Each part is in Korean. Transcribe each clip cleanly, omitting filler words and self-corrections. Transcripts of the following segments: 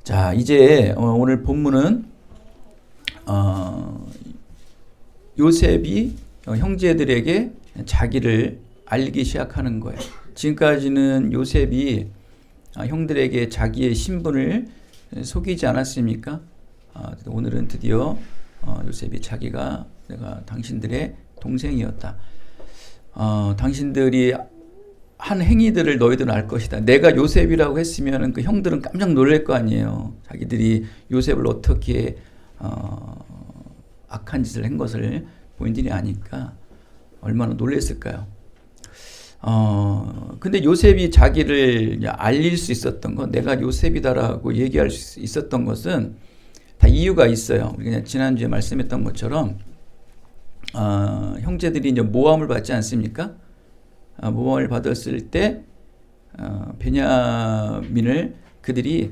자, 이제 오늘 본문은 요셉이 형제들에게 자기를 알리기 시작하는 거예요. 지금까지는 요셉이 형들에게 자기의 신분을 속이지 않았습니까? 오늘은 드디어 요셉이 자기가 내가 당신들의 동생이었다. 당신들이 한 행위들을 너희들은 알 것이다. 내가 요셉이라고 했으면 그 형들은 깜짝 놀랄 거 아니에요. 자기들이 요셉을 어떻게 악한 짓을 한 것을 본인들이 아니까 얼마나 놀랐을까요? 근데 요셉이 자기를 알릴 수 있었던 건, 내가 요셉이다라고 얘기할 수 있었던 것은 다 이유가 있어요. 우리가 지난주에 말씀했던 것처럼 형제들이 이제 모함을 받지 않습니까? 모함을 받았을 때 베냐민을 그들이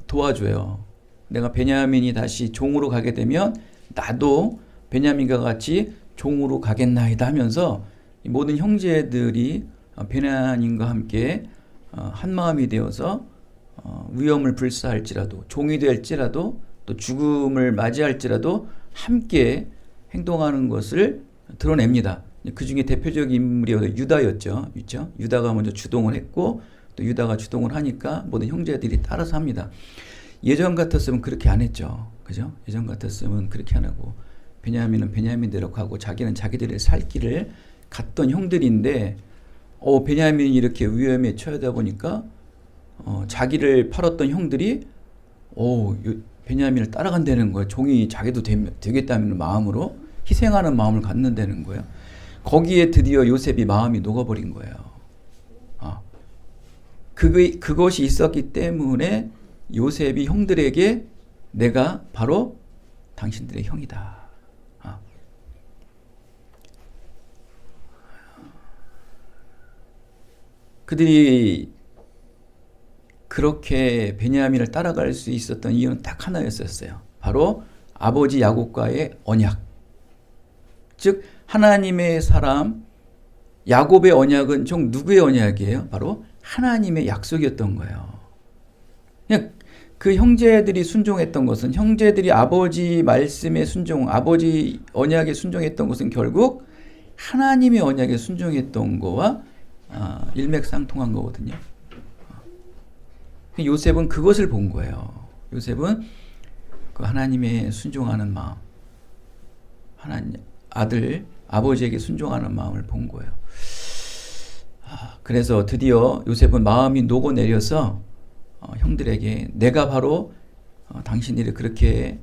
도와줘요. 내가 베냐민이 다시 종으로 가게 되면 나도 베냐민과 같이 종으로 가겠나이다 하면서 모든 형제들이 베냐민과 함께 한 마음이 되어서 위험을 불사할지라도, 종이 될지라도, 또 죽음을 맞이할지라도 함께 행동하는 것을 드러냅니다. 그 중에 대표적인 인물이 유다였죠. 그렇죠? 유다가 먼저 주동을 했고, 또 유다가 주동을 하니까 모든 형제들이 따라서 합니다. 예전 같았으면 그렇게 안 했죠. 그죠? 예전 같았으면 그렇게 안 하고, 베냐민은 베냐민대로 가고 자기는 자기들의 살 길을 갔던 형들인데, 베냐민이 이렇게 위험에 처하다 보니까 자기를 팔았던 형들이 베냐민을 따라간다는 거예요. 종이 자기도 되겠다는 마음으로 희생하는 마음을 갖는다는 거예요. 거기에 드디어 요셉이 마음이 녹아버린 거예요. 그것이 있었기 때문에 요셉이 형들에게 내가 바로 당신들의 형이다. 그들이 그렇게 베냐민을 따라갈 수 있었던 이유는 딱 하나였었어요. 바로 아버지 야곱과의 언약. 즉 하나님의 사람 야곱의 언약은 총 누구의 언약이에요? 바로 하나님의 약속이었던 거예요. 그냥 그 형제들이 순종했던 것은, 형제들이 아버지 말씀에 아버지 언약에 순종했던 것은 결국 하나님의 언약에 순종했던 거와 일맥상통한 거거든요. 요셉은 그것을 본 거예요. 요셉은 그 하나님의 순종하는 마음, 아버지에게 순종하는 마음을 본 거예요. 그래서 드디어 요셉은 마음이 녹아내려서 형들에게 내가 바로 당신들이 그렇게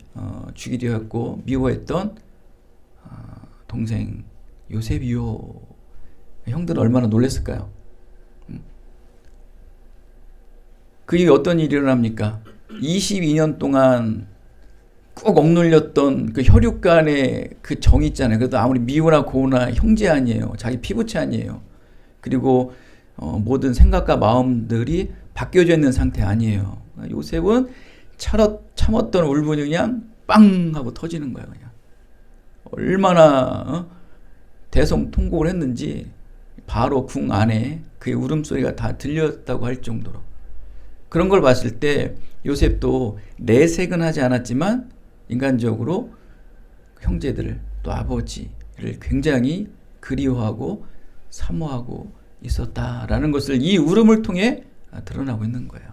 죽이려 했고 미워했던 동생 요셉이요. 형들은 얼마나 놀랐을까요? 그게 어떤 일이 일어납니까? 22년 동안 꾹 억눌렸던 그 혈육 간의 그 정 있잖아요. 그래도 아무리 미우나 고우나 형제 아니에요. 자기 피부치 아니에요. 그리고 모든 생각과 마음들이 바뀌어져 있는 상태 아니에요. 요셉은 참았던 울분이 그냥 빵 하고 터지는 거예요. 그냥 얼마나 대성통곡을 했는지 바로 궁 안에 그의 울음소리가 다 들렸다고 할 정도로. 그런 걸 봤을 때 요셉도 내색은 하지 않았지만 인간적으로 형제들을, 또 아버지를 굉장히 그리워하고 사모하고 있었다라는 것을 이 울음을 통해 드러나고 있는 거예요.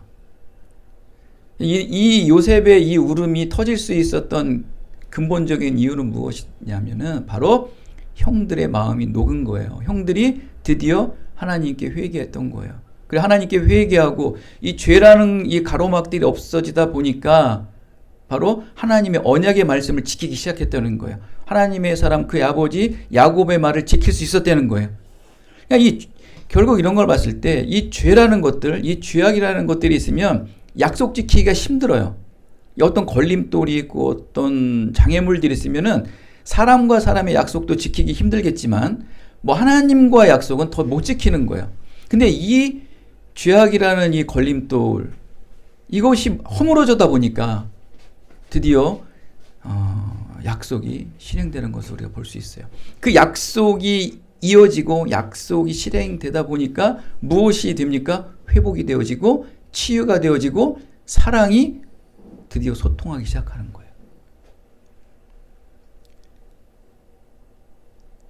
이 요셉의 이 울음이 터질 수 있었던 근본적인 이유는 무엇이냐면은 바로 형들의 마음이 녹은 거예요. 형들이 드디어 하나님께 회개했던 거예요. 그래 하나님께 회개하고 이 죄라는 이 가로막들이 없어지다 보니까 바로 하나님의 언약의 말씀을 지키기 시작했다는 거예요. 하나님의 사람 그의 아버지 야곱의 말을 지킬 수 있었다는 거예요. 그러니까 결국 이런 걸 봤을 때 이 죄라는 것들, 이 죄악이라는 것들이 있으면 약속 지키기가 힘들어요. 어떤 걸림돌이 있고 어떤 장애물들이 있으면은 사람과 사람의 약속도 지키기 힘들겠지만 하나님과 약속은 더 못 지키는 거예요. 근데 이 죄악이라는 이 걸림돌, 이것이 허물어져다 보니까 드디어 약속이 실행되는 것을 우리가 볼 수 있어요. 그 약속이 이어지고 약속이 실행되다 보니까 무엇이 됩니까? 회복이 되어지고 치유가 되어지고 사랑이 드디어 소통하기 시작하는 거예요.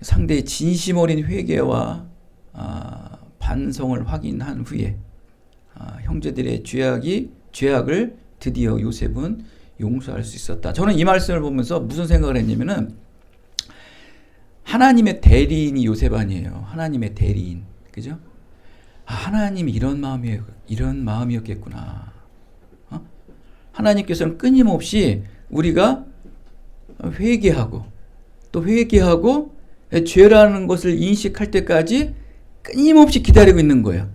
상대의 진심 어린 회개와 반성을 확인한 후에 형제들의 죄악을 드디어 요셉은 용서할 수 있었다. 저는 이 말씀을 보면서 무슨 생각을 했냐면은 하나님의 대리인이 요셉 아니에요. 하나님의 대리인. 그죠? 하나님이 이런 마음이었겠구나. 하나님께서는 끊임없이 우리가 회개하고 또 회개하고 죄라는 것을 인식할 때까지 끊임없이 기다리고 있는 거예요.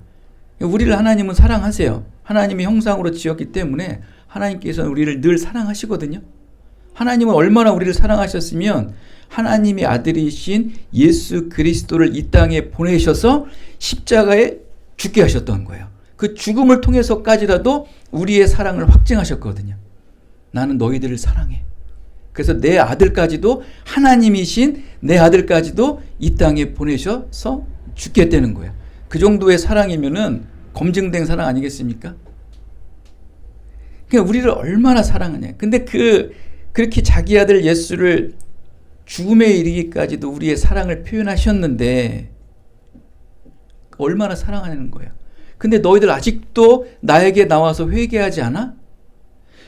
우리를 하나님은 사랑하세요. 하나님의 형상으로 지었기 때문에 하나님께서는 우리를 늘 사랑하시거든요. 하나님은 얼마나 우리를 사랑하셨으면 하나님의 아들이신 예수 그리스도를 이 땅에 보내셔서 십자가에 죽게 하셨던 거예요. 그 죽음을 통해서까지라도 우리의 사랑을 확증하셨거든요. 나는 너희들을 사랑해. 그래서 내 아들까지도, 하나님이신 내 아들까지도 이 땅에 보내셔서 죽게 되는 거예요. 그 정도의 사랑이면은 검증된 사랑 아니겠습니까? 그러니까 우리를 얼마나 사랑하냐. 근데 그렇게 자기 아들 예수를 죽음에 이르기까지도 우리의 사랑을 표현하셨는데 얼마나 사랑하는 거예요. 근데 너희들 아직도 나에게 나와서 회개하지 않아?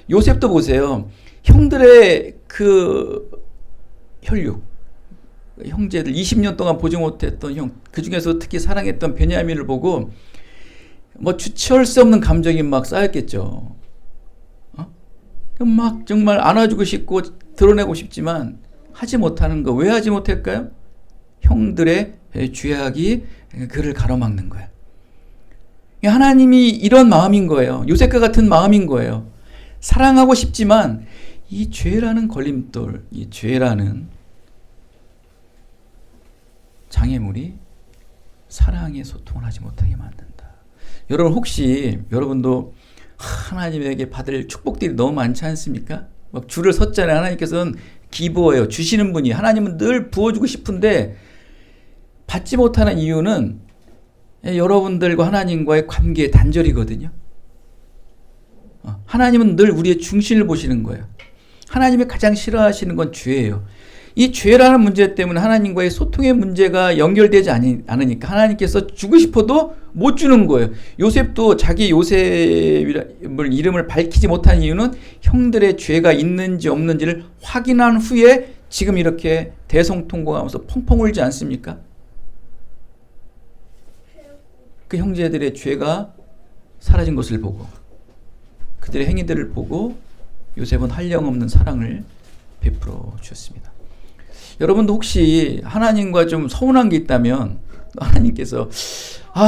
요셉도 보세요. 형들의 그 혈육, 형제들 20년 동안 보지 못했던 형, 그 중에서 특히 사랑했던 베냐민을 보고 뭐 주체할 수 없는 감정이 막 쌓였겠죠. 막 정말 안아주고 싶고 드러내고 싶지만 하지 못하는 거. 왜 하지 못할까요? 형들의 죄악이 그를 가로막는 거예요. 하나님이 이런 마음인 거예요. 요셉과 같은 마음인 거예요. 사랑하고 싶지만 이 죄라는 걸림돌, 이 죄라는 장애물이 사랑의 소통을 하지 못하게 만든다. 여러분 혹시 여러분도 하나님에게 받을 축복들이 너무 많지 않습니까? 막 줄을 섰잖아요. 하나님께서는 기부어요. 주시는 분이. 하나님은 늘 부어주고 싶은데 받지 못하는 이유는 여러분들과 하나님과의 관계의 단절이거든요. 하나님은 늘 우리의 중심을 보시는 거예요. 하나님이 가장 싫어하시는 건 죄예요. 이 죄라는 문제 때문에 하나님과의 소통의 문제가 연결되지 않으니까 하나님께서 주고 싶어도 못 주는 거예요. 요셉도 자기 요셉을 이름을 밝히지 못한 이유는 형들의 죄가 있는지 없는지를 확인한 후에 지금 이렇게 대성통곡하면서 펑펑 울지 않습니까? 그 형제들의 죄가 사라진 것을 보고 그들의 행위들을 보고 요셉은 한량없는 사랑을 베풀어 주었습니다. 여러분도 혹시 하나님과 좀 서운한 게 있다면 하나님께서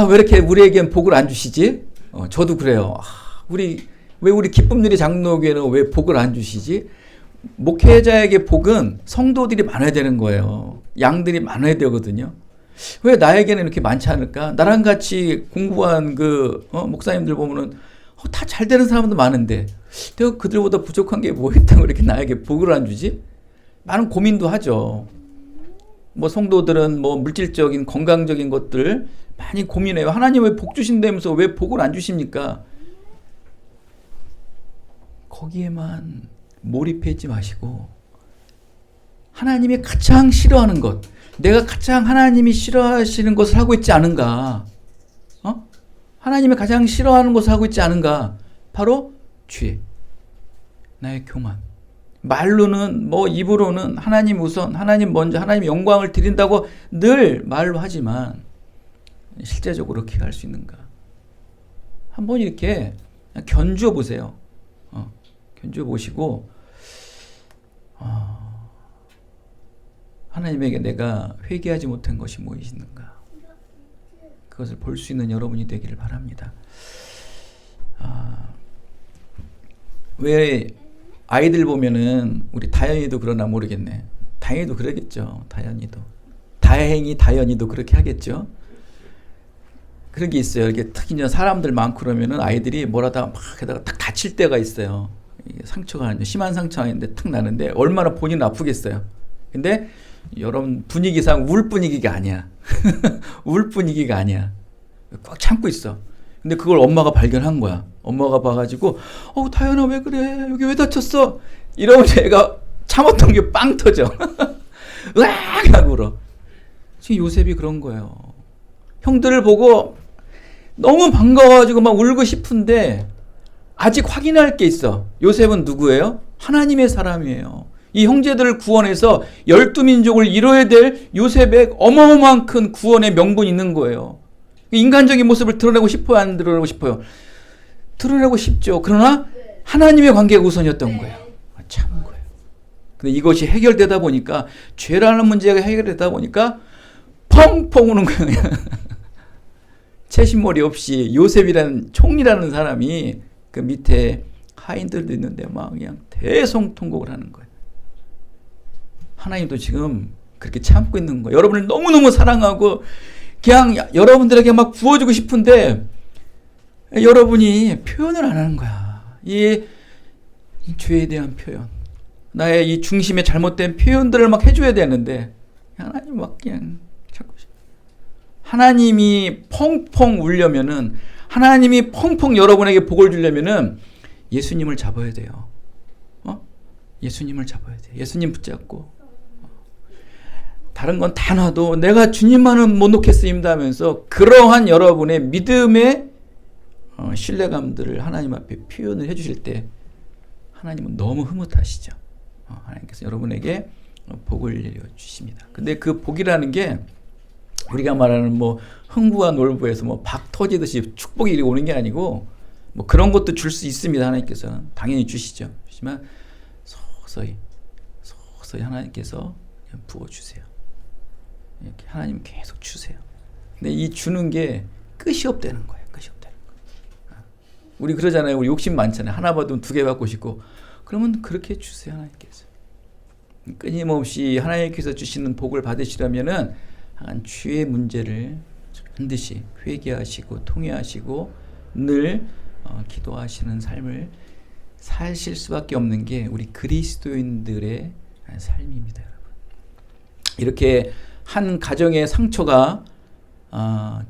왜 이렇게 우리에겐 복을 안 주시지? 저도 그래요. 왜 우리 기쁨들이 장로교회는 왜 복을 안 주시지? 목회자에게 복은 성도들이 많아야 되는 거예요. 양들이 많아야 되거든요. 왜 나에게는 이렇게 많지 않을까? 나랑 같이 공부한 목사님들 보면은 다 잘 되는 사람도 많은데 내가 그들보다 부족한 게 뭐 있다고 이렇게 나에게 복을 안 주지? 많은 고민도 하죠. 뭐 성도들은 뭐 물질적인 건강적인 것들 많이 고민해요. 하나님 왜 복 주신다면서 왜 복을 안 주십니까? 거기에만 몰입하지 마시고 하나님이 가장 싫어하는 것, 내가 가장 하나님이 싫어하시는 것을 하고 있지 않은가? 하나님이 가장 싫어하는 것을 하고 있지 않은가? 바로 죄, 나의 교만. 말로는 입으로는 하나님 우선, 하나님 먼저, 하나님 영광을 드린다고 늘 말로 하지만 실제적으로 그렇게 할 수 있는가? 한번 이렇게 견주어 보세요. 견주어 보시고 하나님에게 내가 회개하지 못한 것이 무엇이 있는가? 그것을 볼 수 있는 여러분이 되기를 바랍니다. 왜 아이들 보면은 우리 다현이도 그러나 모르겠네. 다현이도 그러겠죠. 다현이도 그렇게 하겠죠. 그런 게 있어요. 이렇게 특히 사람들 많고 그러면은 아이들이 뭐라다가 막 하다가 딱 다칠 때가 있어요. 상처가 심한 상처가 있는데 탁 나는데 얼마나 본인은 아프겠어요. 근데 여러분 분위기상 울 분위기가 아니야. 울 분위기가 아니야. 꽉 참고 있어. 근데 그걸 엄마가 발견한 거야. 엄마가 봐가지고 다현아 왜 그래? 여기 왜 다쳤어? 이러면 얘가 참았던 게 빵 터져. 으악 하고 울어. 지금 요셉이 그런 거예요. 형들을 보고 너무 반가워가지고 막 울고 싶은데 아직 확인할 게 있어. 요셉은 누구예요? 하나님의 사람이에요. 이 형제들을 구원해서 12민족을 이뤄야 될 요셉의 어마어마한 큰 구원의 명분이 있는 거예요. 인간적인 모습을 드러내고 싶어요? 안 드러내고 싶어요? 드러내고 싶죠. 그러나 하나님의 관계가 우선이었던 거예요. 참은 거예요. 근데 이것이 해결되다 보니까, 죄라는 문제가 해결되다 보니까 펑펑 우는 거예요. 채신머리 없이 요셉이라는 총리라는 사람이 그 밑에 하인들도 있는데 막 그냥 대성통곡을 하는 거예요. 하나님도 지금 그렇게 참고 있는 거예요. 여러분을 너무너무 사랑하고 그냥 여러분들에게 막 부어주고 싶은데 여러분이 표현을 안 하는 거야. 이 죄에 대한 표현, 나의 이 중심의 잘못된 표현들을 막 해줘야 되는데 하나님 막 그냥 자꾸, 하나님이 펑펑 울려면은, 하나님이 펑펑 여러분에게 복을 주려면은 예수님을 잡아야 돼요. 예수님을 잡아야 돼. 예수님 붙잡고 다른 건 다 놔도 내가 주님만은 못 놓겠습니다 하면서 그러한 여러분의 믿음의 신뢰감들을 하나님 앞에 표현을 해주실 때 하나님은 너무 흐뭇하시죠. 하나님께서 여러분에게 복을 내려주십니다. 근데 그 복이라는 게 우리가 말하는 뭐 흥부와 놀부에서 뭐 박 터지듯이 축복이 오는 게 아니고, 뭐 그런 것도 줄 수 있습니다. 하나님께서는 당연히 주시죠. 하지만 서서히 하나님께서 부어주세요. 이렇게 하나님 계속 주세요. 근데 이 주는 게 끝이 없다는 거예요. 끝이 없다는 거예요. 우리 그러잖아요. 우리 욕심 많잖아요. 하나 받으면 2개 받고 싶고. 그러면 그렇게 주세요. 하나님께서. 끊임없이 하나님께서 주시는 복을 받으시려면은 주의 문제를 반드시 회개하시고 통회하시고 늘 기도하시는 삶을 사실 수밖에 없는 게 우리 그리스도인들의 삶입니다, 여러분. 이렇게 한 가정의 상처가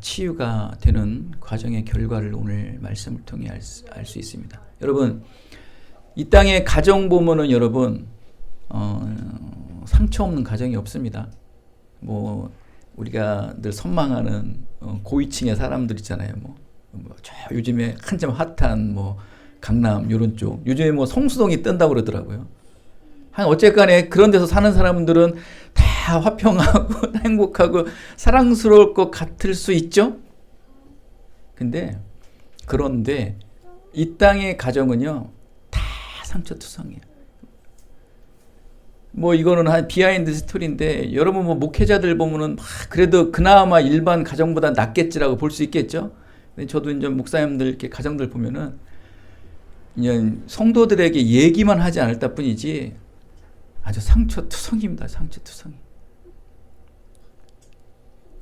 치유가 되는 과정의 결과를 오늘 말씀을 통해 알 수 있습니다. 여러분, 이 땅의 가정 보면은 여러분 상처 없는 가정이 없습니다. 뭐 우리가 늘 선망하는 고위층의 사람들 있잖아요. 저 요즘에 한참 핫한 뭐 강남 요런 쪽, 요즘에 뭐 성수동이 뜬다고 그러더라고요. 어쨌간에 그런 데서 사는 사람들은 다 화평하고 행복하고 사랑스러울 것 같을 수 있죠. 그런데 이 땅의 가정은요 다 상처투성이에요. 뭐 이거는 한 비하인드 스토리인데, 여러분 뭐 목회자들 보면은 그래도 그나마 일반 가정보다 낫겠지라고 볼 수 있겠죠. 근데 저도 이제 목사님들 이렇게 가정들 보면은 그냥 성도들에게 얘기만 하지 않을 뿐이지 아주 상처투성입니다. 상처투성이.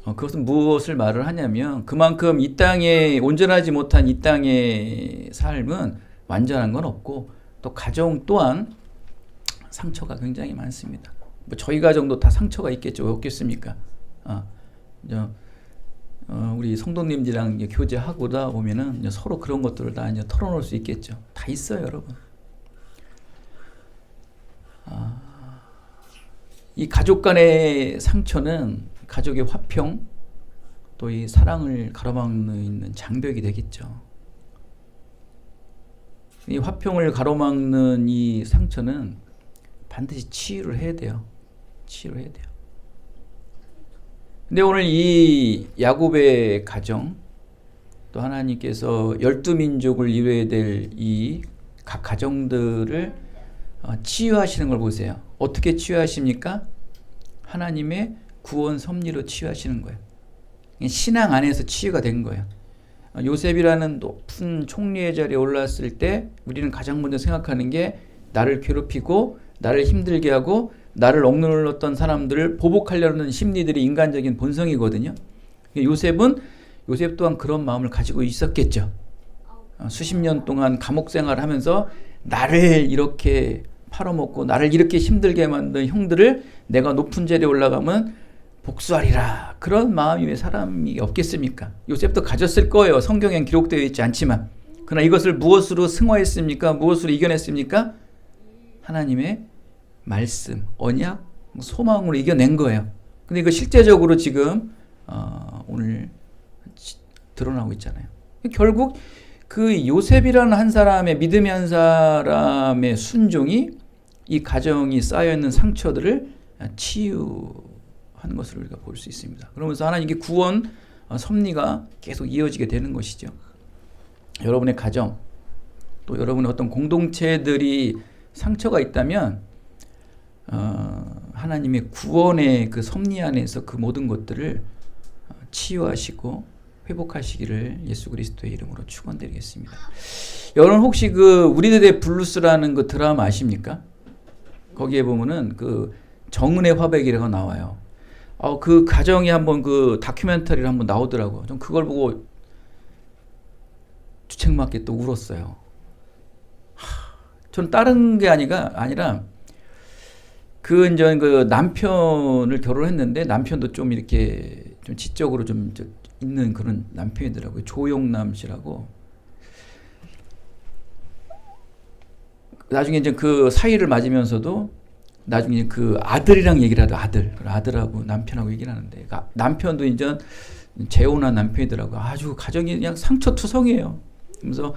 그것은 무엇을 말을 하냐면, 그만큼 이 땅에 온전하지 못한 이 땅의 삶은 완전한 건 없고, 또 가정 또한 상처가 굉장히 많습니다. 뭐 저희 가정도 다 상처가 있겠죠. 왜 없겠습니까? 우리 성도님들이랑 교제하고다 보면은 서로 그런 것들을 다 이제 털어놓을 수 있겠죠. 다 있어요, 여러분. 이 가족 간의 상처는 가족의 화평, 또 이 사랑을 가로막는 장벽이 되겠죠. 이 화평을 가로막는 이 상처는 반드시 치유를 해야 돼요. 치유를 해야 돼요. 근데 오늘 이 야곱의 가정, 또 하나님께서 12민족을 이루어야 될 이 각 가정들을 치유하시는 걸 보세요. 어떻게 치유하십니까? 하나님의 구원 섭리로 치유하시는 거예요. 신앙 안에서 치유가 된 거예요. 요셉이라는 높은 총리의 자리에 올랐을 때 우리는 가장 먼저 생각하는 게 나를 괴롭히고 나를 힘들게 하고 나를 억눌렀던 사람들을 보복하려는 심리들이 인간적인 본성이거든요. 요셉 또한 그런 마음을 가지고 있었겠죠. 수십 년 동안 감옥 생활을 하면서 나를 이렇게 팔아먹고 나를 이렇게 힘들게 만든 형들을 내가 높은 자리에 올라가면 복수하리라. 그런 마음이 왜 사람이 없겠습니까? 요셉도 가졌을 거예요. 성경엔 기록되어 있지 않지만. 그러나 이것을 무엇으로 승화했습니까? 무엇으로 이겨냈습니까? 하나님의 말씀, 언약, 소망으로 이겨낸 거예요. 근데 이거 실제적으로 지금 오늘 드러나고 있잖아요. 결국 그 요셉이라는 한 사람의, 믿음의 한 사람의 순종이 이 가정이 쌓여있는 상처들을 치유하는 것을 우리가 볼 수 있습니다. 그러면서 하나님께 구원 섭리가 계속 이어지게 되는 것이죠. 여러분의 가정, 또 여러분의 어떤 공동체들이 상처가 있다면 하나님의 구원의 그 섭리 안에서 그 모든 것들을 치유하시고 회복하시기를 예수 그리스도의 이름으로 축원드리겠습니다. 여러분 혹시 그 우리들의 블루스라는 그 드라마 아십니까? 거기에 보면은 그 정은의 화백이라고 나와요. 그 가정이 한번 그 다큐멘터리를 한번 나오더라고요. 전 그걸 보고 주책맞게 또 울었어요. 전 다른 게 아니라 그 이제 그 남편을 결혼했는데 남편도 좀 이렇게 좀 지적으로 좀 있는 그런 남편이더라고요. 조용남 씨라고. 나중에 이제 그 사이를 맞으면서도 나중에 그 아들이랑 얘기를 하더 아들하고 남편하고 얘기를 하는데 남편도 이제 재혼한 남편이더라고요. 아주 가정이 그냥 상처투성이에요. 그래서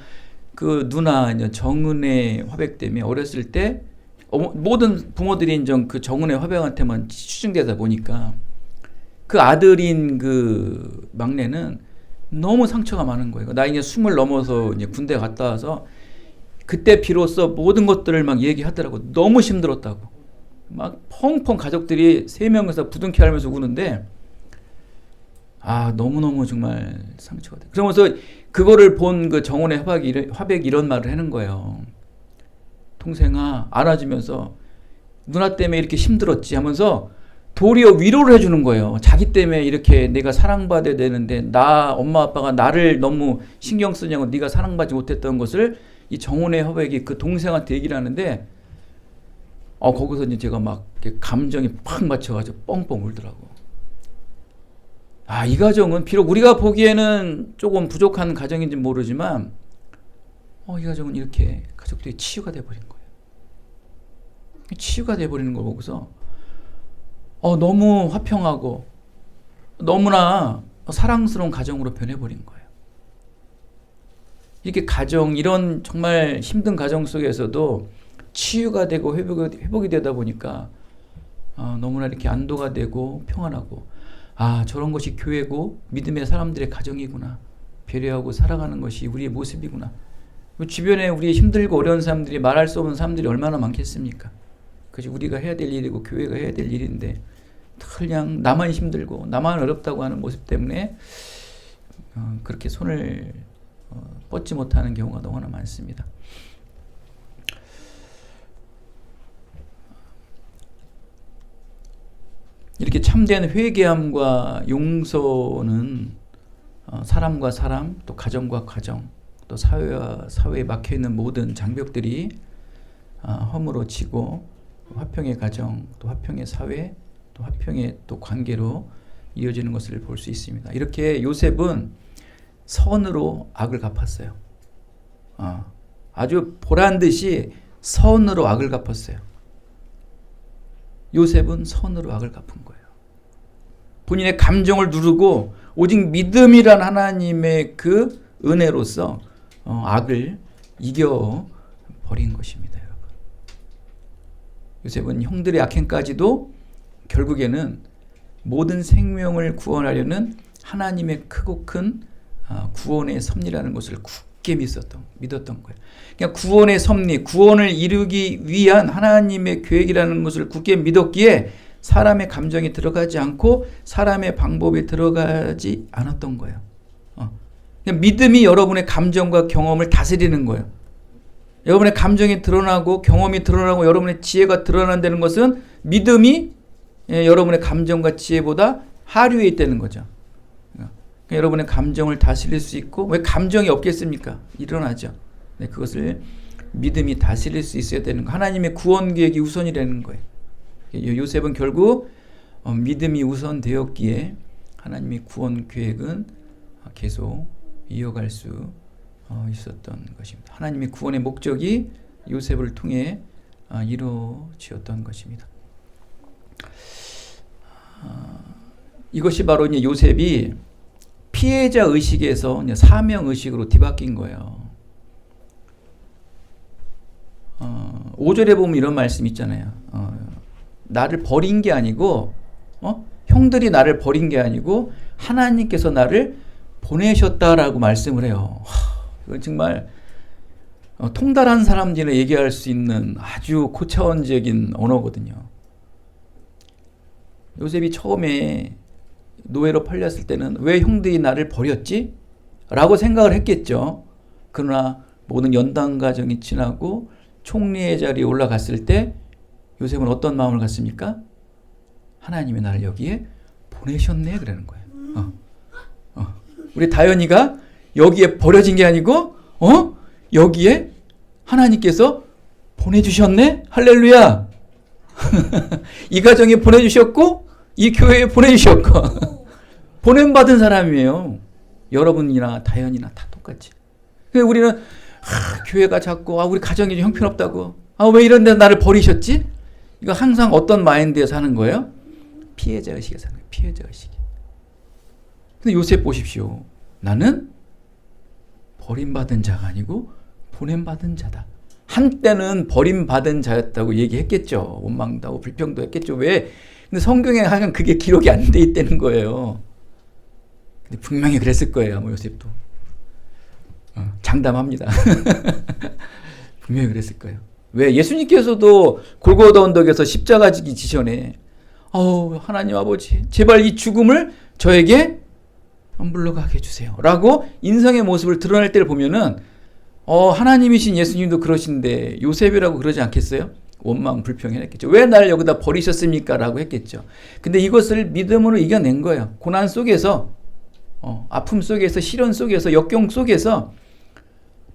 그 누나 이제 정은의 화백 때문에 어렸을 때 모든 부모들이 이제 그 정은의 화백한테만 치중되다 보니까 그 아들인 그 막내는 너무 상처가 많은 거예요. 나이 이제 20 넘어서 이제 군대 갔다 와서 그때 비로소 모든 것들을 막 얘기하더라고. 너무 힘들었다고. 막 펑펑 가족들이 3명에서 부둥켜 하면서 우는데 너무너무 정말 상처가 돼. 그러면서 그거를 본 그 정원의 화백이 이런 말을 하는 거예요. 동생아, 안아주면서 누나 때문에 이렇게 힘들었지 하면서 도리어 위로를 해주는 거예요. 자기 때문에 이렇게 내가 사랑받아야 되는데 엄마 아빠가 나를 너무 신경 쓰냐고 네가 사랑받지 못했던 것을 이 정원의 화백이 그 동생한테 얘기를 하는데 거기서 이제 제가 막 감정이 팍 맞춰가지고 뻥뻥 울더라고. 이 가정은 비록 우리가 보기에는 조금 부족한 가정인지 모르지만 이 가정은 이렇게 가족들이 치유가 돼버린 거예요. 치유가 돼버리는 걸 보고서 너무 화평하고 너무나 사랑스러운 가정으로 변해버린 거예요. 이렇게 이런 정말 힘든 가정 속에서도 치유가 되고 회복이 되다 보니까 너무나 이렇게 안도가 되고 평안하고 저런 것이 교회고 믿음의 사람들의 가정이구나. 배려하고 사랑하는 것이 우리의 모습이구나. 주변에 우리 힘들고 어려운 사람들이 말할 수 없는 사람들이 얼마나 많겠습니까? 그것이 우리가 해야 될 일이고 교회가 해야 될 일인데 그냥 나만 힘들고 나만 어렵다고 하는 모습 때문에 그렇게 손을 뻗지 못하는 경우가 너무나 많습니다. 이렇게 참된 회개함과 용서는 사람과 사람, 또 가정과 가정, 또 사회와 사회에 막혀있는 모든 장벽들이 허물어지고 화평의 가정, 또 화평의 사회, 또 화평의 또 관계로 이어지는 것을 볼 수 있습니다. 이렇게 요셉은 선으로 악을 갚았어요. 아주 보란듯이 선으로 악을 갚았어요. 요셉은 선으로 악을 갚은 거예요. 본인의 감정을 누르고 오직 믿음이란 하나님의 그 은혜로서 악을 이겨버린 것입니다. 여러분. 요셉은 형들의 악행까지도 결국에는 모든 생명을 구원하려는 하나님의 크고 큰 구원의 섭리라는 것을 굳게 믿었던 거예요. 그냥 구원의 섭리, 구원을 이루기 위한 하나님의 계획이라는 것을 굳게 믿었기에 사람의 감정이 들어가지 않고 사람의 방법이 들어가지 않았던 거예요. 그냥 믿음이 여러분의 감정과 경험을 다스리는 거예요. 여러분의 감정이 드러나고 경험이 드러나고 여러분의 지혜가 드러난다는 것은 믿음이 여러분의 감정과 지혜보다 하류에 있다는 거죠. 여러분의 감정을 다스릴 수 있고, 왜 감정이 없겠습니까? 일어나죠. 그것을 믿음이 다스릴 수 있어야 되는 거. 하나님의 구원 계획이 우선이라는 거예요. 요셉은 결국 믿음이 우선되었기에 하나님의 구원 계획은 계속 이어갈 수 있었던 것입니다. 하나님의 구원의 목적이 요셉을 통해 이루어지었던 것입니다. 이것이 바로 이제 요셉이 피해자 의식에서 이제 사명 의식으로 뒤바뀐 거예요. 5절에 보면 이런 말씀 있잖아요. 나를 버린 게 아니고, 형들이 나를 버린 게 아니고 하나님께서 나를 보내셨다라고 말씀을 해요. 이건 정말 통달한 사람들이 얘기할 수 있는 아주 고차원적인 언어거든요. 요셉이 처음에 노예로 팔렸을 때는 왜 형들이 나를 버렸지? 라고 생각을 했겠죠. 그러나 모든 연단 과정이 지나고 총리의 자리에 올라갔을 때 요셉은 어떤 마음을 갖습니까? 하나님이 나를 여기에 보내셨네 그러는 거예요. 우리 다현이가 여기에 버려진 게 아니고 여기에 하나님께서 보내주셨네? 할렐루야! 이 가정에 보내주셨고 이 교회에 보내주셨고 보냄받은 사람이에요. 여러분이나 다현이나 다 똑같이. 우리는 교회가 작고 우리 가정이 좀 형편없다고 왜 이런 데 나를 버리셨지? 이거 항상 어떤 마인드에서 하는 거예요? 피해자 의식에서 하는 거예요. 피해자 의식. 근데 요셉 보십시오. 나는 버림받은 자가 아니고 보냄받은 자다. 한때는 버림받은 자였다고 얘기했겠죠. 원망도 하고 불평도 했겠죠. 왜? 근데 성경에 하면 그게 기록이 안 돼 있다는 거예요. 근데 분명히 그랬을 거예요. 요셉도. 장담합니다. 분명히 그랬을 거예요. 왜? 예수님께서도 골고다 언덕에서 십자가 지기 지전에 하나님 아버지 제발 이 죽음을 저에게 물러가게 해주세요 라고 인성의 모습을 드러낼 때를 보면은 하나님이신 예수님도 그러신데 요셉이라고 그러지 않겠어요? 원망 불평했겠죠. 왜 나를 여기다 버리셨습니까? 라고 했겠죠. 근데 이것을 믿음으로 이겨낸 거예요. 고난 속에서 아픔 속에서 시련 속에서 역경 속에서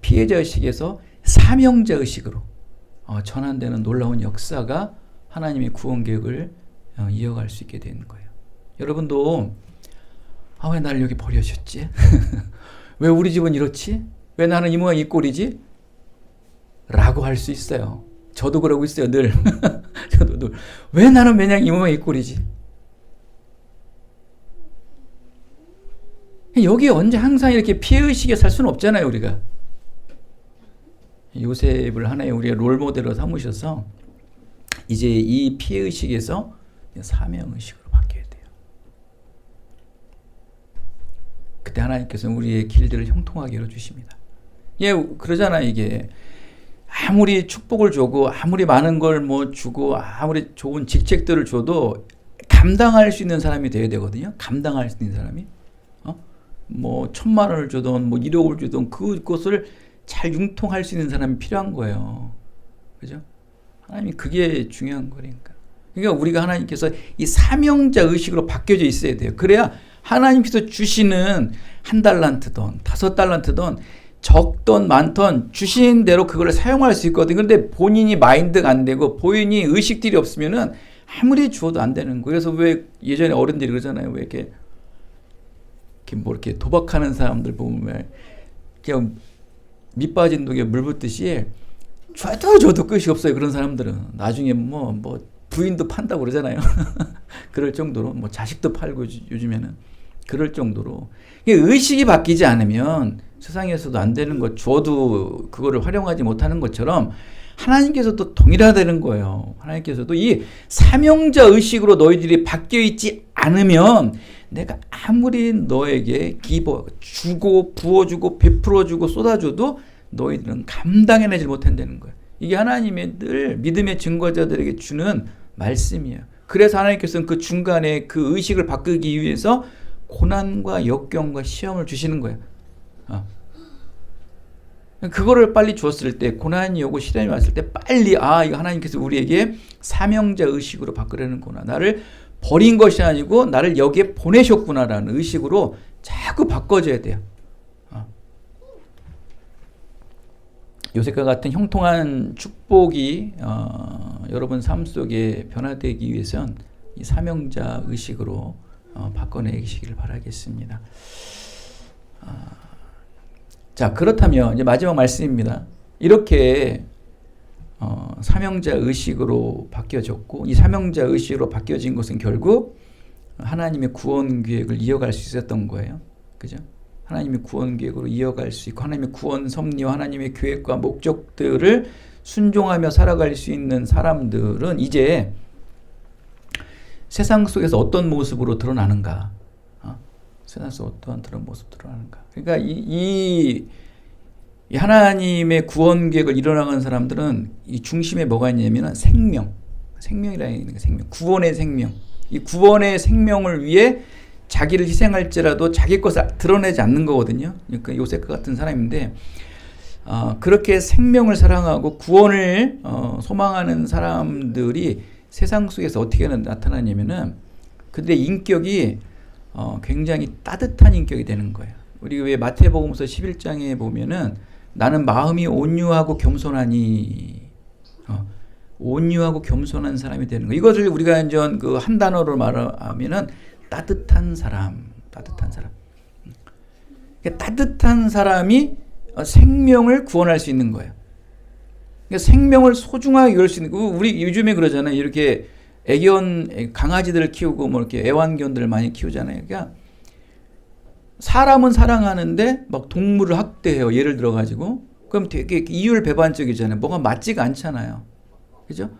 피해자 의식에서 사명자 의식으로 전환되는 놀라운 역사가 하나님의 구원 계획을 이어갈 수 있게 되는 거예요. 여러분도 왜 나를 여기 버려주셨지? 왜 우리 집은 이렇지? 왜 나는 이 모양 이 꼴이지? 라고 할 수 있어요. 저도 그러고 있어요. 늘. 저도 늘. 왜 나는 매년 이 모양 이 꼴이지? 여기에 언제 항상 이렇게 피해의식에 살 수는 없잖아요. 우리가. 요셉을 하나의 우리의 롤모델로 삼으셔서 이제 이 피해의식에서 사명의식으로 바뀌어야 돼요. 그때 하나님께서는 우리의 길들을 형통하게 열어주십니다. 그러잖아요. 이게 아무리 축복을 줘고 아무리 많은 걸 주고 아무리 좋은 직책들을 줘도 감당할 수 있는 사람이 되어야 되거든요. 감당할 수 있는 사람이. 1,000만 원을 주든 1억을 주든 그것을 잘 융통할 수 있는 사람이 필요한 거예요. 그죠? 하나님이 그게 중요한 거니까. 그러니까 우리가 하나님께서 이 사명자 의식으로 바뀌어져 있어야 돼요. 그래야 하나님께서 주시는 1달란트든 5달란트든 적던 많던 주신 대로 그걸 사용할 수 있거든요. 그런데 본인이 마인드가 안 되고 본인이 의식들이 없으면은 아무리 주어도 안 되는 거예요. 그래서 왜 예전에 어른들이 그러잖아요. 왜 이렇게 도박하는 사람들 보면 그냥 밑 빠진 독에 물 붓듯이 줘도 끝이 없어요. 그런 사람들은 나중에 부인도 판다고 그러잖아요. 그럴 정도로 자식도 팔고 요즘에는 그럴 정도로 의식이 바뀌지 않으면 세상에서도 안 되는 것, 줘도 그거를 활용하지 못하는 것처럼 하나님께서도 동일하다는 거예요. 하나님께서도 이 사명자 의식으로 너희들이 바뀌어 있지 않으면 내가 아무리 너에게 주고 부어주고 베풀어주고 쏟아줘도 너희들은 감당해내지 못한다는 거예요. 이게 하나님의 늘 믿음의 증거자들에게 주는 말씀이에요. 그래서 하나님께서는 그 중간에 그 의식을 바꾸기 위해서 고난과 역경과 시험을 주시는 거예요. 그거를 빨리 주었을 때, 고난이 오고 시련이 왔을 때 빨리 이거 하나님께서 우리에게 사명자 의식으로 바꾸려는구나. 나를 버린 것이 아니고 나를 여기에 보내셨구나라는 의식으로 자꾸 바꿔줘야 돼요. 요셉과 같은 형통한 축복이 여러분 삶 속에 변화되기 위해선 이 사명자 의식으로 바꿔내시기를 바라겠습니다. 자, 그렇다면 이제 마지막 말씀입니다. 이렇게 사명자 의식으로 바뀌어졌고, 이 사명자 의식으로 바뀌어진 것은 결국 하나님의 구원 계획을 이어갈 수 있었던 거예요. 그죠? 하나님의 구원 계획으로 이어갈 수 있고, 하나님의 구원 섭리와 하나님의 계획과 목적들을 순종하며 살아갈 수 있는 사람들은 이제 세상 속에서 어떤 모습으로 드러나는가? 세상 속에서 어떠한 그런 모습 드러나는가? 그러니까 이 하나님의 구원 계획을 이뤄나가는 사람들은 이 중심에 뭐가 있냐면은 생명이라는 게 생명, 구원의 생명. 이 구원의 생명을 위해 자기를 희생할지라도 자기 것을 드러내지 않는 거거든요. 그러니까 요셉과 같은 사람인데, 그렇게 생명을 사랑하고 구원을 소망하는 사람들이 세상 속에서 어떻게 나타나냐면은 그들의 인격이 굉장히 따뜻한 인격이 되는 거예요. 우리 왜 마태복음서 11장에 보면은 나는 마음이 온유하고 겸손하니, 온유하고 겸손한 사람이 되는 거. 이것을 우리가 이제 그 한 단어로 말하면은 따뜻한 사람. 따뜻한 사람이 생명을 구원할 수 있는 거예요. 그러니까 생명을 소중하게 여길 수 있는 거. 우리 요즘에 그러잖아요. 이렇게 강아지들을 키우고 뭐 이렇게 애완견들을 많이 키우잖아요. 그러니까 사람은 사랑하는데 막 동물을 학대해요. 예를 들어가지고. 그럼 되게 이율배반적이잖아요. 뭐가 맞지가 않잖아요. 그죠?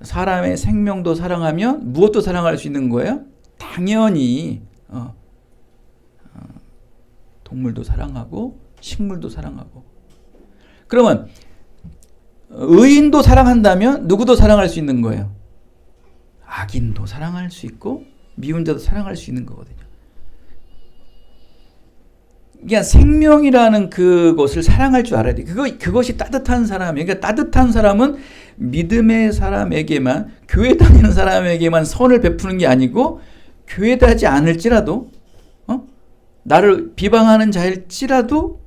사람의 생명도 사랑하면 무엇도 사랑할 수 있는 거예요? 당연히 동물도 사랑하고 식물도 사랑하고. 그러면 의인도 사랑한다면 누구도 사랑할 수 있는 거예요? 악인도 사랑할 수 있고 미운 자도 사랑할 수 있는 거거든요. 그냥 생명이라는 그것을 사랑할 줄 알아야 돼. 그것이 따뜻한 사람이에요. 그러니까 따뜻한 사람은 믿음의 사람에게만, 교회 다니는 사람에게만 선을 베푸는 게 아니고, 교회 다니지 않을지라도, 나를 비방하는 자일지라도,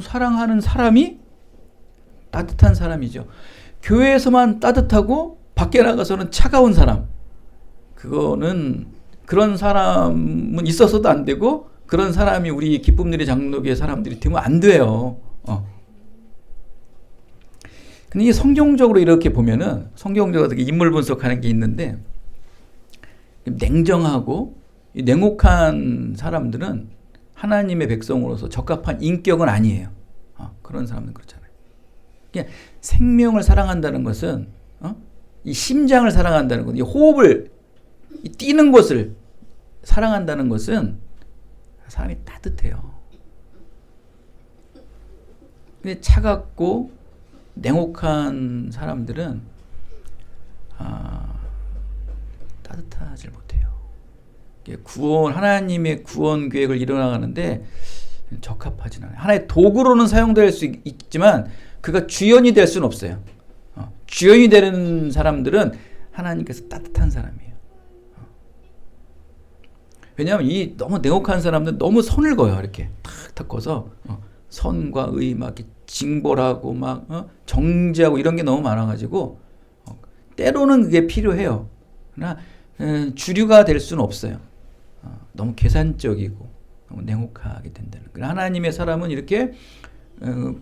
사랑하는 사람이 따뜻한 사람이죠. 교회에서만 따뜻하고, 밖에 나가서는 차가운 사람. 그런 사람은 있어서도 안 되고, 그런 사람이 우리 기쁨들의 장로교회 사람들이 되면 안 돼요. 근데 이게 성경적으로 이렇게 보면은, 성경적으로 인물 분석하는 게 있는데, 냉정하고 냉혹한 사람들은 하나님의 백성으로서 적합한 인격은 아니에요. 그런 사람은 그렇잖아요. 그냥 생명을 사랑한다는 것은, 이 심장을 사랑한다는 것, 이 호흡을, 이 뛰는 것을 사랑한다는 것은 사람이 따뜻해요. 근데 차갑고 냉혹한 사람들은 따뜻하지 못해요. 하나님의 구원 계획을 이뤄나가는데 적합하진 않아요. 하나의 도구로는 사용될 수 있지만 그가 주연이 될 수는 없어요. 주연이 되는 사람들은 하나님께서 따뜻한 사람이에요. 왜냐하면 이 너무 냉혹한 사람들은 너무 선을 그어요. 이렇게 탁탁 꺼서 선과 의 막 징벌하고 막 정죄하고 이런 게 너무 많아가지고 때로는 그게 필요해요. 그러나 주류가 될 수는 없어요. 너무 계산적이고 너무 냉혹하게 된다는 거예요. 하나님의 사람은 이렇게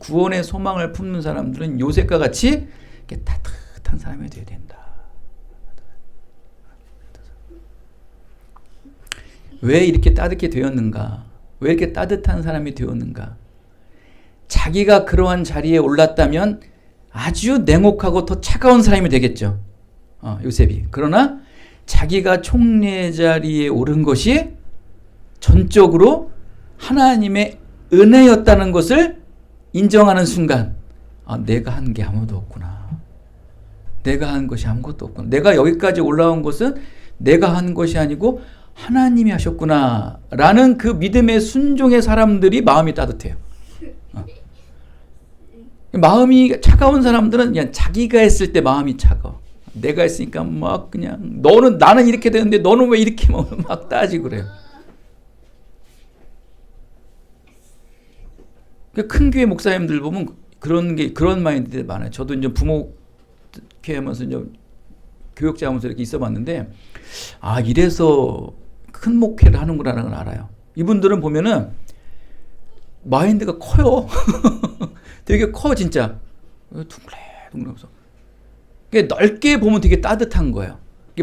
구원의 소망을 품는 사람들은 요셉과 같이 이렇게 따뜻한 사람이 되어야 된다. 왜 이렇게 따뜻하게 되었는가? 왜 이렇게 따뜻한 사람이 되었는가? 자기가 그러한 자리에 올랐다면 아주 냉혹하고 더 차가운 사람이 되겠죠. 요셉이. 그러나 자기가 총리의 자리에 오른 것이 전적으로 하나님의 은혜였다는 것을 인정하는 순간, 내가 한 게 아무도 없구나. 내가 한 것이 아무것도 없구나. 내가 여기까지 올라온 것은 내가 한 것이 아니고 하나님이 하셨구나 라는 그 믿음의 순종의 사람들이 마음이 따뜻해요. 마음이 차가운 사람들은 그냥 자기가 했을 때 마음이 차가워. 내가 했으니까 막 그냥 나는 이렇게 되는데 너는 왜 이렇게 막 따지고 그래요. 큰 교회 목사님들 보면 그런 마인드들이 많아요. 저도 이제 부목회 하면서 이제 교육자하면서 이렇게 있어봤는데 아 이래서 큰 목회를 하는구나라는 걸 알아요. 이분들은 보면은 마인드가 커요. 되게 커 진짜. 둥글해서 넓게 보면 되게 따뜻한 거예요.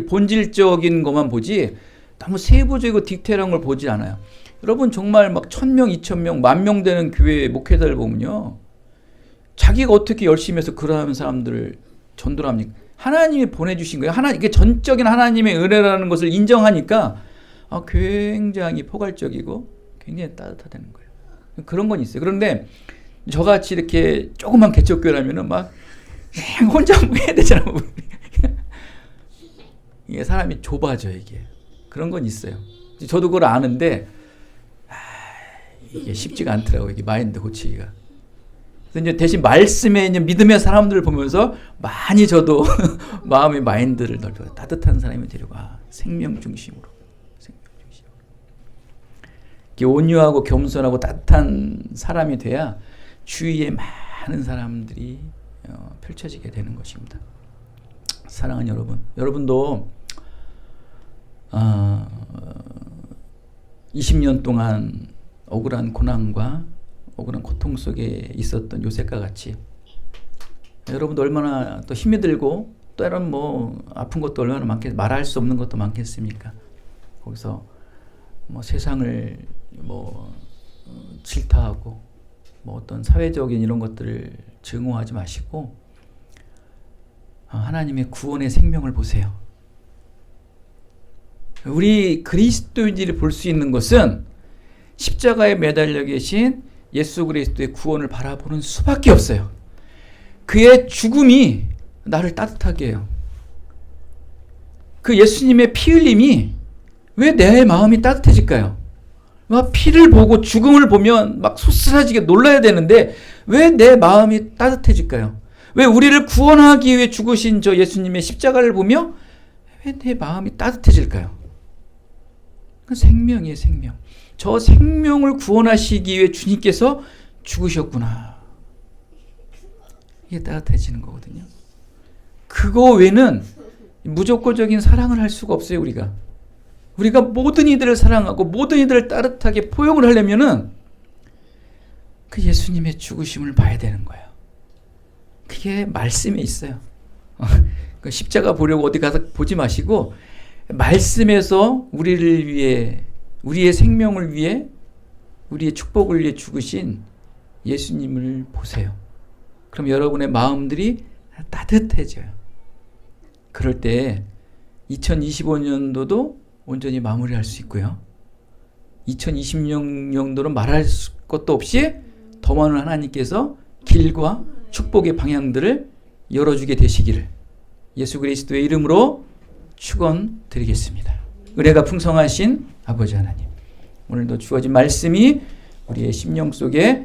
본질적인 것만 보지 너무 세부적이고 디테일한 걸 보지 않아요. 여러분 정말 막 1000명, 2000명, 10,000명 되는 교회 목회자를 보면요. 자기가 어떻게 열심히 해서 그러한 사람들을 전도를 합니까? 하나님이 보내주신 거예요. 이게 전적인 하나님의 은혜라는 것을 인정하니까 굉장히 포괄적이고 굉장히 따뜻하다는 거예요. 그런 건 있어요. 그런데 저같이 이렇게 조그만 개척교회라면은 막 혼자 해야 되잖아. 이게 사람이 좁아져 이게. 그런 건 있어요. 저도 그걸 아는데 이게 쉽지가 않더라고요. 이게 마인드 고치기가. 그래서 이제 대신 말씀에 이제 믿음의 사람들을 보면서 많이 저도 마음의 마인드를 넓혀 따뜻한 사람이 되려고 생명 중심으로. 온유하고 겸손하고 따뜻한 사람이 돼야 주위에 많은 사람들이 펼쳐지게 되는 것입니다. 사랑하는 여러분, 여러분도 20년 동안 억울한 고난과 억울한 고통 속에 있었던 요셉과 같이 여러분도 얼마나 또 힘이 들고 때론 뭐 아픈 것도 얼마나 말할 수 없는 것도 많겠습니까? 거기서 뭐 세상을 뭐 질타하고 뭐 어떤 사회적인 이런 것들을 증오하지 마시고 하나님의 구원의 생명을 보세요. 우리 그리스도인들이 볼 수 있는 것은 십자가에 매달려 계신 예수 그리스도의 구원을 바라보는 수밖에 없어요. 그의 죽음이 나를 따뜻하게 해요. 그 예수님의 피 흘림이 왜 내 마음이 따뜻해질까요? 막 피를 보고 죽음을 보면 막 소스라지게 놀라야 되는데 왜 내 마음이 따뜻해질까요? 왜 우리를 구원하기 위해 죽으신 저 예수님의 십자가를 보며 왜 내 마음이 따뜻해질까요? 그 생명이에요, 생명. 저 생명을 구원하시기 위해 주님께서 죽으셨구나. 이게 따뜻해지는 거거든요. 그거 외에는 무조건적인 사랑을 할 수가 없어요, 우리가 모든 이들을 사랑하고 모든 이들을 따뜻하게 포용을 하려면은 그 예수님의 죽으심을 봐야 되는 거예요. 그게 말씀에 있어요. 그 십자가 보려고 어디 가서 보지 마시고 말씀에서 우리를 위해, 우리의 생명을 위해, 우리의 축복을 위해 죽으신 예수님을 보세요. 그럼 여러분의 마음들이 따뜻해져요. 그럴 때 2025년도도 온전히 마무리할 수 있고요. 2026년도는 말할 것도 없이 더 많은 하나님께서 길과 축복의 방향들을 열어주게 되시기를 예수 그리스도의 이름으로 축원드리겠습니다. 은혜가 풍성하신 아버지 하나님, 오늘도 주어진 말씀이 우리의 심령 속에